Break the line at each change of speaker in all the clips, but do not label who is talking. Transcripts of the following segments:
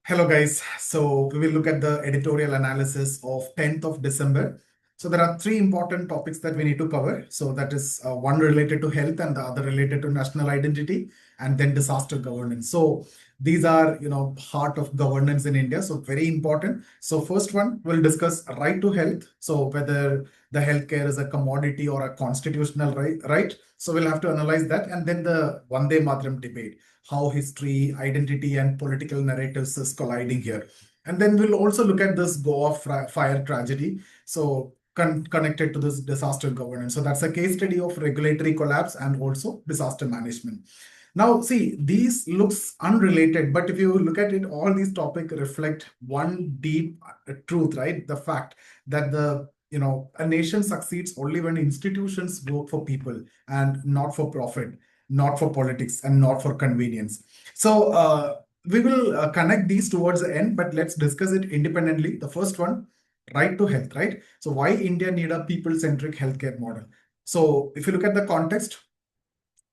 Hello guys. So we will look at the editorial analysis of 10th of December. So there are three important topics that we need to cover. So that is one related to health and the other related to national identity and then disaster governance. So these are, heart of governance in India. So very important. So first one, we'll discuss right to health. So whether the healthcare is a commodity or a constitutional right? So we'll have to analyze that. And then the Vande Mataram debate, how history, identity, and political narratives is colliding here. And then we'll also look at this Goafiretragedy. So connected to this disaster governance. So that's a case study of regulatory collapse and also disaster management. Now, see, these looks unrelated, but if you look at it, all these topics reflect one deep truth, right? The fact that a nation succeeds only when institutions work for people and not for profit, not for politics, and not for convenience. So we will connect these towards the end, but let's discuss it independently. The first one, right to health, right? So why India need a people-centric healthcare model? So if you look at the context,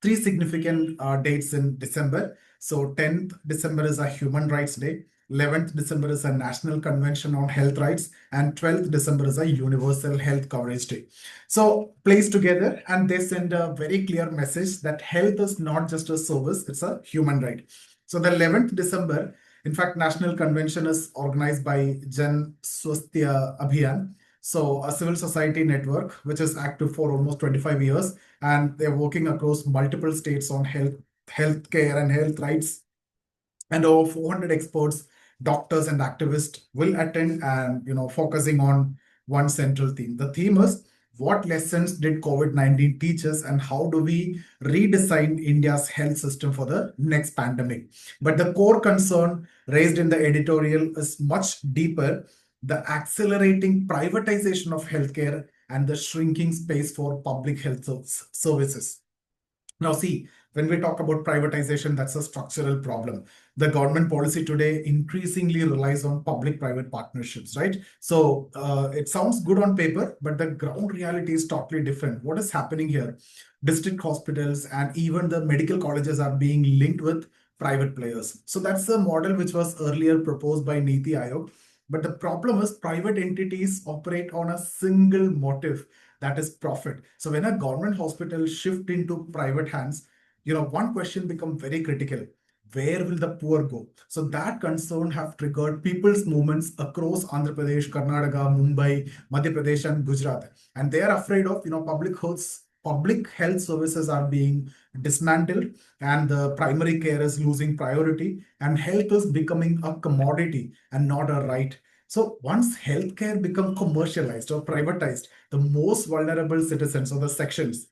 three significant dates in December. So 10th December is a Human Rights Day. 11th December is a National Convention on Health Rights, and 12th December is a Universal Health Coverage Day. So placed together, and they send a very clear message that health is not just a service, it's a human right. So the 11th December, in fact, National Convention is organized by Jan Swasthya Abhiyan. So a civil society network, which is active for almost 25 years, and they're working across multiple states on healthcare and health rights. And over 400 experts, doctors, and activists will attend and focusing on one central theme. The theme is what lessons did COVID-19 teach us and how do we redesign India's health system for the next pandemic? But the core concern raised in the editorial is much deeper: the accelerating privatization of healthcare and the shrinking space for public health services. Now, see, when we talk about privatization, that's a structural problem. The government policy today increasingly relies on public-private partnerships, right? So it sounds good on paper, but the ground reality is totally different. What is happening here? District hospitals and even the medical colleges are being linked with private players. So that's the model which was earlier proposed by Niti Aayog. But the problem is private entities operate on a single motive, that is profit. So when a government hospital shift into private hands, one question becomes very critical: where will the poor go? So that concern have triggered people's movements across Andhra Pradesh, Karnataka, Mumbai, Madhya Pradesh, and Gujarat, and they are afraid of public health services are being dismantled, and the primary care is losing priority, and health is becoming a commodity and not a right. So once healthcare become commercialized or privatized, the most vulnerable citizens or the sections,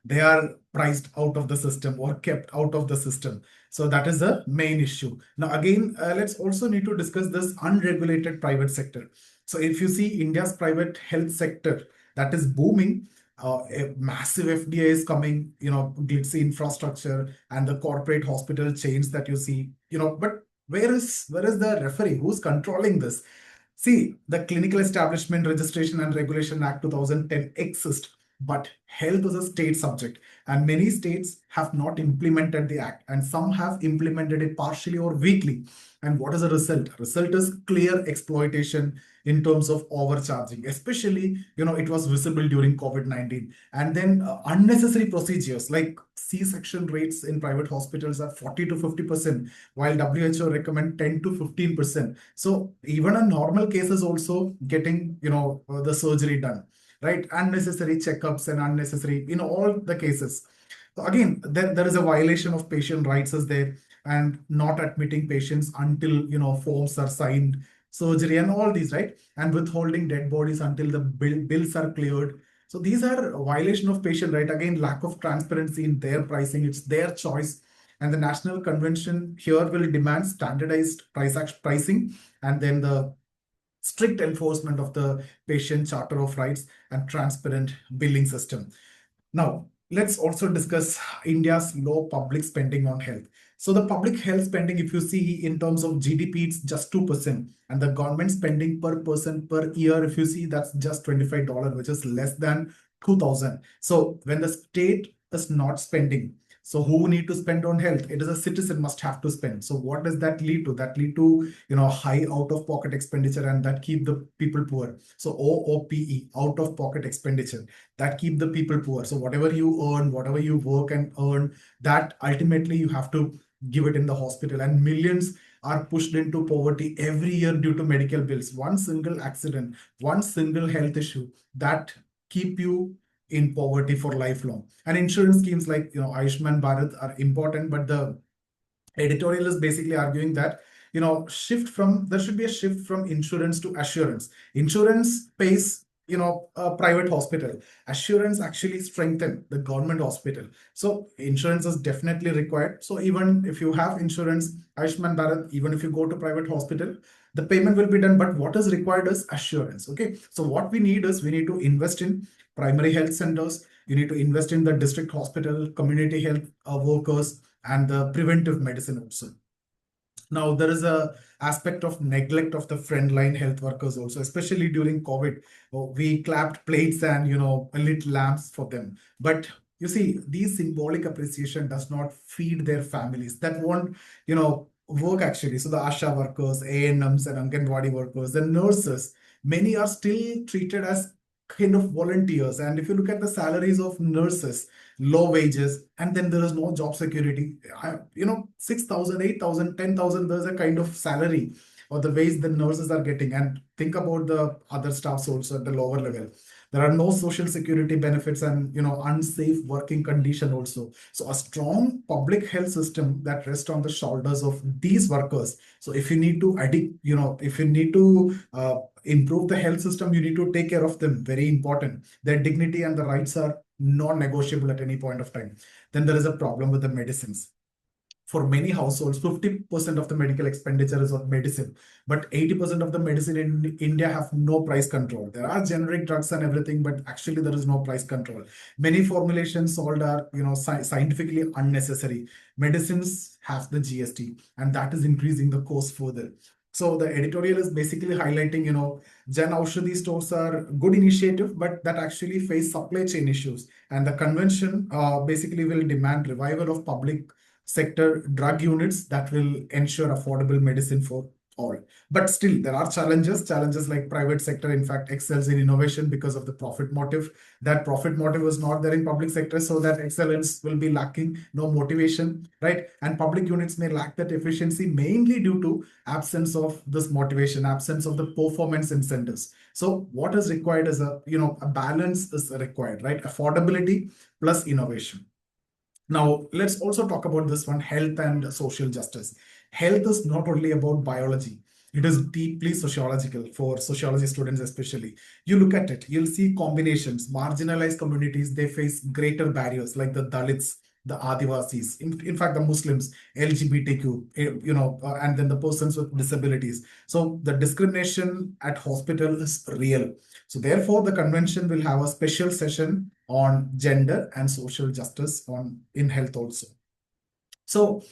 they are priced out of the system or kept out of the system. So that is the main issue. Now, again, let's also need to discuss this unregulated private sector. So if you see India's private health sector, that is booming. A massive FDA is coming, glitzy infrastructure and the corporate hospital chains that you see, but where is the referee? Who's controlling this? See, the Clinical Establishment Registration and Regulation Act 2010 exists, but health is a state subject, and many states have not implemented the act, and some have implemented it partially or weakly. And what is the result? Result is clear exploitation in terms of overcharging, especially, it was visible during COVID-19. And then unnecessary procedures like C-section rates in private hospitals are 40 to 50%, while WHO recommend 10 to 15%. So even a normal case is also getting, the surgery done, right? Unnecessary checkups and unnecessary in all the cases. So again, there is a violation of patient rights is there, and not admitting patients until forms are signed, surgery and all these, right? And withholding dead bodies until the bills are cleared. So these are a violation of patient right. Again, lack of transparency in their pricing. It's their choice. And the National Convention here will demand standardized pricing, and then the strict enforcement of the patient charter of rights and transparent billing system. Now, let's also discuss India's low public spending on health. So the public health spending, if you see in terms of GDP, it's just 2%. And the government spending per person per year, if you see, that's just $25, which is less than 2,000. So when the state is not spending, So who need to spend on health? It is a citizen must have to spend. So what does that lead to? That lead to, high out of pocket expenditure, and that keep the people poor. So OOPE, out of pocket expenditure, that keep the people poor. So whatever you earn, whatever you work and earn, that ultimately you have to give it in the hospital, and millions are pushed into poverty every year due to medical bills. One single accident, one single health issue, that keep you in poverty for lifelong. And insurance schemes like Ayushman Bharat are important, but the editorial is basically arguing that there should be a shift from insurance to assurance. Insurance pays a private hospital. Assurance actually strengthen the government hospital. So insurance is definitely required. So even if you have insurance, Ayushman Bharat, even if you go to private hospital, the payment will be done, but what is required is assurance. Okay, so what we need is, we need to invest in primary health centers. You need to invest in the district hospital, community health workers, and the preventive medicine also. Now, there is a aspect of neglect of the frontline health workers also, especially during COVID. We clapped plates and lit lamps for them. But you see, these symbolic appreciation does not feed their families. That won't work actually. So the ASHA workers, ANMs, and Anganwadi workers, the nurses, many are still treated as kind of volunteers. And if you look at the salaries of nurses, low wages, and then there is no job security. 6,000, 8,000, 10,000, there's a kind of salary or the wage the nurses are getting. And think about the other staffs also at the lower level. There are no social security benefits, and unsafe working condition also. So a strong public health system that rests on the shoulders of these workers. So if you need to if you need to improve the health system, you need to take care of them. Very important. Their dignity and the rights are non-negotiable at any point of time. Then there is a problem with the medicines. For many households, 50% of the medical expenditure is on medicine, but 80% of the medicine in India have no price control. There are generic drugs and everything, but actually there is no price control. Many formulations sold are, scientifically unnecessary. Medicines have the GST, and that is increasing the cost further. So the editorial is basically highlighting, Jan Aushadhi stores are good initiative, but that actually face supply chain issues. And the convention basically will demand revival of public sector drug units that will ensure affordable medicine for all. But still, there are challenges like private sector, in fact, excels in innovation because of the profit motive. That profit motive is not there in public sector, so that excellence will be lacking, no motivation, right? And public units may lack that efficiency mainly due to absence of this motivation, absence of the performance incentives. So what is required is a balance is required, right? Affordability plus innovation. Now, let's also talk about this one, health and social justice. Health is not only about biology. It is deeply sociological for sociology students, especially. You look at it, you'll see combinations. Marginalized communities, they face greater barriers like the Dalits, the Adivasis, in fact, the Muslims, LGBTQ, and then the persons with disabilities. So the discrimination at hospital is real. So therefore, the convention will have a special session on gender and social justice in health also. So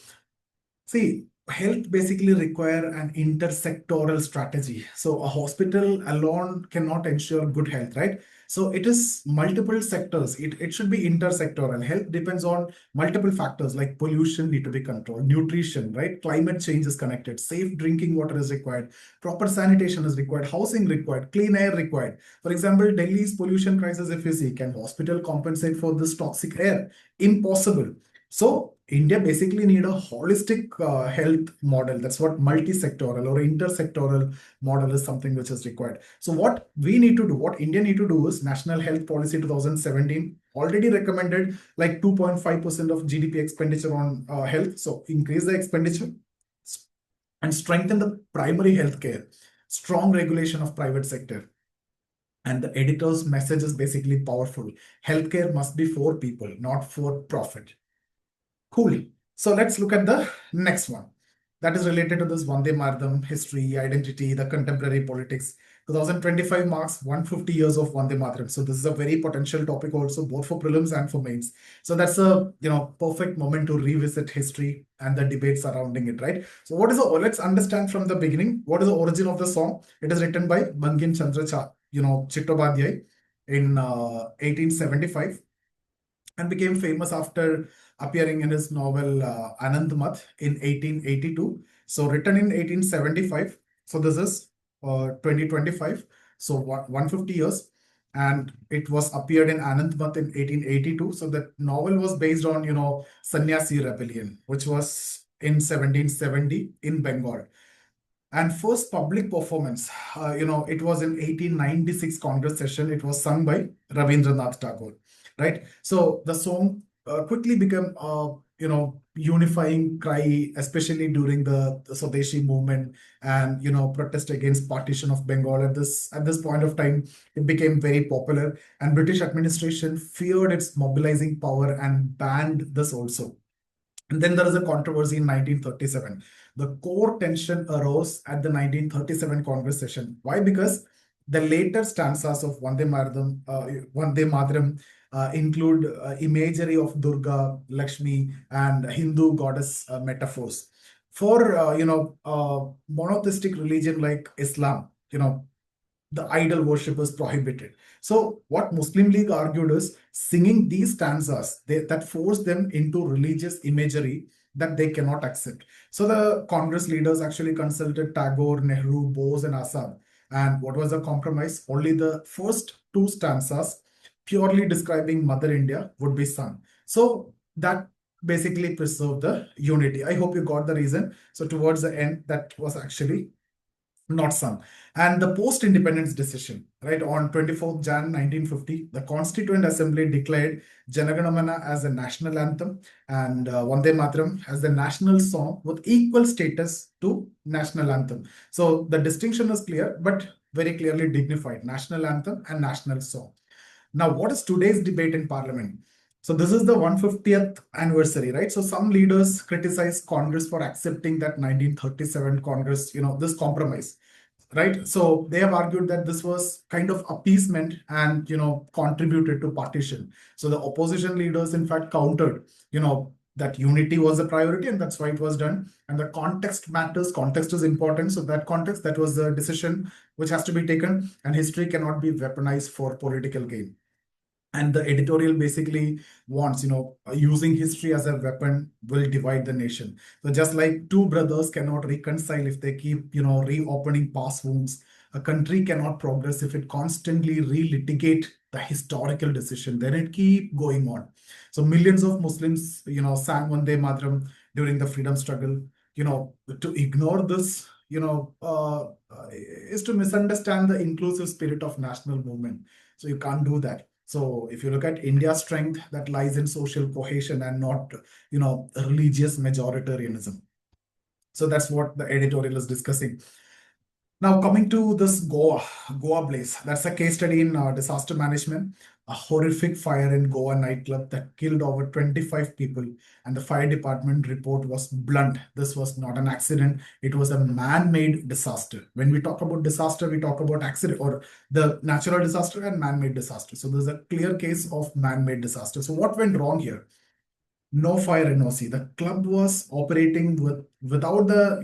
see, health basically require an intersectoral strategy. So a hospital alone cannot ensure good health, right? So it is multiple sectors. It should be intersectoral. Health depends on multiple factors like pollution need to be controlled, nutrition, right? Climate change is connected, safe drinking water is required, proper sanitation is required, housing required, clean air required. For example, Delhi's pollution crisis, if you see, can hospital compensate for this toxic air? Impossible. So India basically need a holistic health model. That's what multi-sectoral or intersectoral model is, something which is required. So what we need to do, what India need to do is National Health Policy 2017 already recommended like 2.5% of GDP expenditure on health. So increase the expenditure and strengthen the primary health care, strong regulation of private sector. And the editor's message is basically powerful. Healthcare must be for people, not for profit. Cool. So let's look at the next one. That is related to this Vande Mataram history, identity, the contemporary politics. 2025 marks 150 years of Vande Mataram. So this is a very potential topic also, both for prelims and for mains. So that's a perfect moment to revisit history and the debate surrounding it, right? So let's understand from the beginning, what is the origin of the song? It is written by Bankim Chandra Chittobadhyay in 1875. and became famous after appearing in his novel Anandamath in 1882. So written in 1875. So this is 2025. So 150 years. And it was appeared in Anandamath in 1882. So the novel was based on, Sannyasi rebellion, which was in 1770 in Bengal. And first public performance, it was in 1896 Congress session. It was sung by Rabindranath Tagore, right? So the song quickly became, unifying cry, especially during the Swadeshi movement and, protest against partition of Bengal. At this point of time, it became very popular, and British administration feared its mobilizing power and banned this also. And then there is a controversy in 1937. The core tension arose at the 1937 Congress session. Why? Because the later stanzas of Vande Mataram include imagery of Durga, Lakshmi, and Hindu goddess metaphors. For monotheistic religion like Islam, the idol worship is prohibited. So what Muslim League argued is singing these stanzas that force them into religious imagery that they cannot accept. So the Congress leaders actually consulted Tagore, Nehru, Bose, and Azad. And what was the compromise? Only the first two stanzas, purely describing Mother India, would be sung. So that basically preserved the unity. I hope you got the reason. So towards the end, that was actually not sung. And the post-independence decision, right, on 24th Jan 1950, the Constituent Assembly declared Janaganamana as a national anthem and Vande Mataram as the national song with equal status to national anthem. So the distinction is clear, but very clearly dignified: national anthem and national song. Now, what is today's debate in Parliament? So this is the 150th anniversary, right? So some leaders criticize Congress for accepting that 1937 Congress, this compromise, right? So they have argued that this was kind of appeasement and, contributed to partition. So the opposition leaders, in fact, countered, that unity was a priority and that's why it was done. And the context matters. Context is important. So that context, that was the decision which has to be taken, and history cannot be weaponized for political gain. And the editorial basically wants, using history as a weapon will divide the nation. So just like two brothers cannot reconcile if they keep, reopening past wounds, a country cannot progress if it constantly relitigate the historical decision. Then it keep going on. So millions of Muslims, sang Vande Mataram during the freedom struggle. To ignore this, is to misunderstand the inclusive spirit of national movement. So you can't do that. So if you look at India's strength, that lies in social cohesion and not, religious majoritarianism. So that's what the editorial is discussing. Now, coming to this Goa blaze, that's a case study in disaster management. A horrific fire in Goa nightclub that killed over 25 people, and the fire department report was blunt. This was not an accident; it was a man-made disaster. When we talk about disaster, we talk about accident or the natural disaster and man-made disaster. So there's a clear case of man-made disaster. So what went wrong here? No fire NOC. The club was operating without the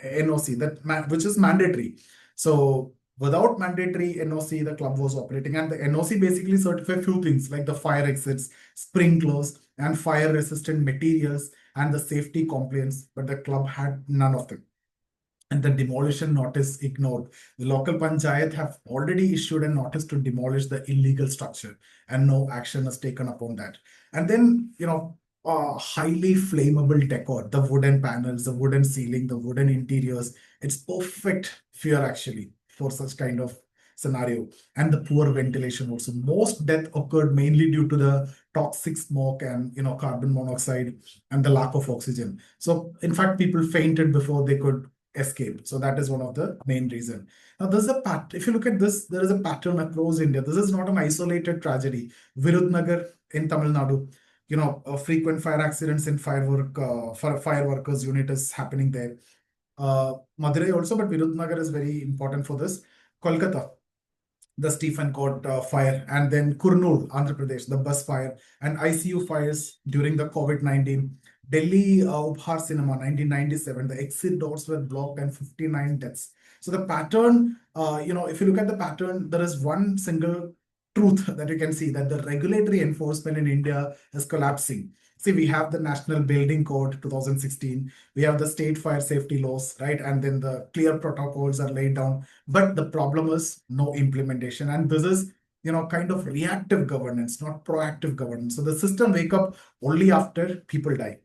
NOC which is mandatory. So without mandatory NOC, the club was operating, and the NOC basically certify few things like the fire exits, sprinklers, and fire resistant materials and the safety compliance. But the club had none of them, and the demolition notice ignored. The local panchayat have already issued a notice to demolish the illegal structure, and no action is taken upon that. And then, highly flammable decor, the wooden panels, the wooden ceiling, the wooden interiors, it's perfect fear actually for such kind of scenario. And the poor ventilation also. Most death occurred mainly due to the toxic smoke and, carbon monoxide and the lack of oxygen. So in fact, people fainted before they could escape. So that is one of the main reason. Now, there's a if you look at this, there is a pattern across India. This is not an isolated tragedy. Virudnagar in Tamil Nadu, frequent fire accidents in fire workers unit is happening there. Madurai also, but Virudnagar is very important for this. Kolkata, the Stephen Court fire, and then Kurnool, Andhra Pradesh, the bus fire, and ICU fires during the COVID-19. Delhi Ubhar Cinema, 1997, the exit doors were blocked and 59 deaths. So the pattern, if you look at the pattern, there is one single truth that you can see that the regulatory enforcement in India is collapsing. See, we have the National Building Code 2016, we have the state fire safety laws, right? And then the clear protocols are laid down. But the problem is no implementation. And this is, kind of reactive governance, not proactive governance. So the system wake up only after people die.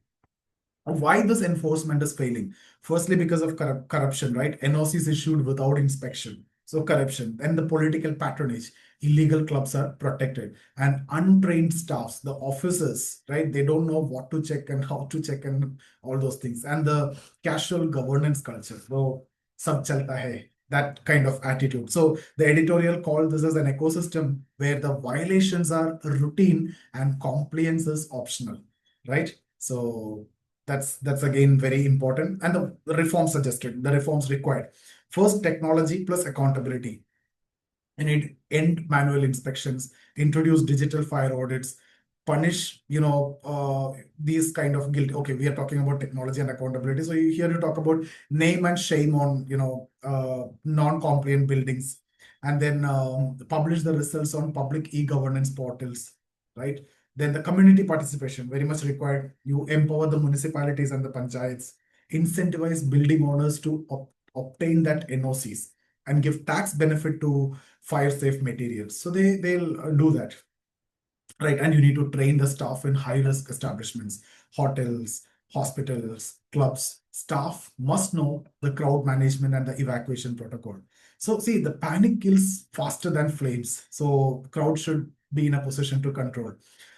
Why this enforcement is failing? Firstly, because of corruption, right? NOCs issued without inspection. So corruption. Then the political patronage. Illegal clubs are protected. And untrained staffs, the officers, right? They don't know what to check and how to check and all those things. And the casual governance culture. So, sab chalta hai. That kind of attitude. So the editorial called this as an ecosystem where the violations are routine and compliance is optional, right? So that's again very important. And the reforms suggested, the reforms required. First, technology plus accountability. You need end manual inspections, introduce digital fire audits, punish, these kind of guilt. Okay, we are talking about technology and accountability. So here you talk about name and shame on, non-compliant buildings, and then publish the results on public e-governance portals, right? Then the community participation, very much required. You empower the municipalities and the panchayats, incentivize building owners to obtain that NOCs and give tax benefit to fire safe materials. So they'll do that, right? And you need to train the staff in high risk establishments, hotels, hospitals, clubs. Staff must know the crowd management and the evacuation protocol. So see, the panic kills faster than flames. So crowd should be in a position to control.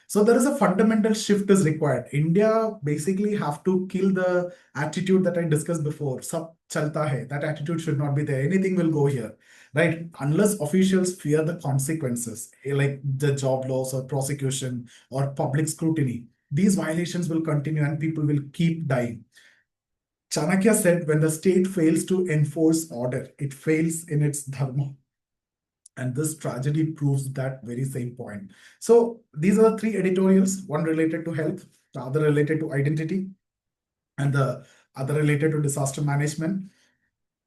So there is a fundamental shift is required. India basically have to kill the attitude that I discussed before. Sab chalta hai. That attitude should not be there. Anything will go here, right? Unless officials fear the consequences, like the job loss or prosecution or public scrutiny, these violations will continue and people will keep dying. Chanakya said, when the state fails to enforce order, it fails in its dharma. And this tragedy proves that very same point. So these are the three editorials, one related to health, the other related to identity, and the other related to disaster management.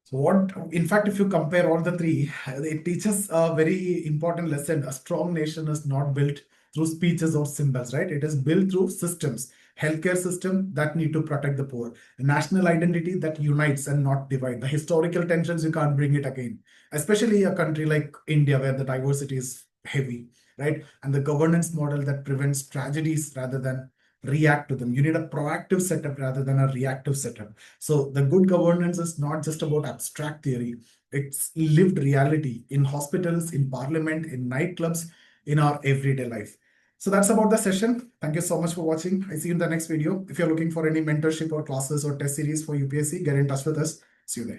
So what, in fact, if you compare all the three, it teaches a very important lesson. A strong nation is not built through speeches or symbols, right? It is built through systems, healthcare system that need to protect the poor, a national identity that unites and not divide. The historical tensions, you can't bring it again, especially a country like India where the diversity is heavy, right? And the governance model that prevents tragedies rather than react to them. You need a proactive setup rather than a reactive setup. So the good governance is not just about abstract theory. It's lived reality in hospitals, in parliament, in nightclubs, in our everyday life. So that's about the session. Thank you so much for watching. I see you in the next video. If you're looking for any mentorship or classes or test series for UPSC, get in touch with us. See you there.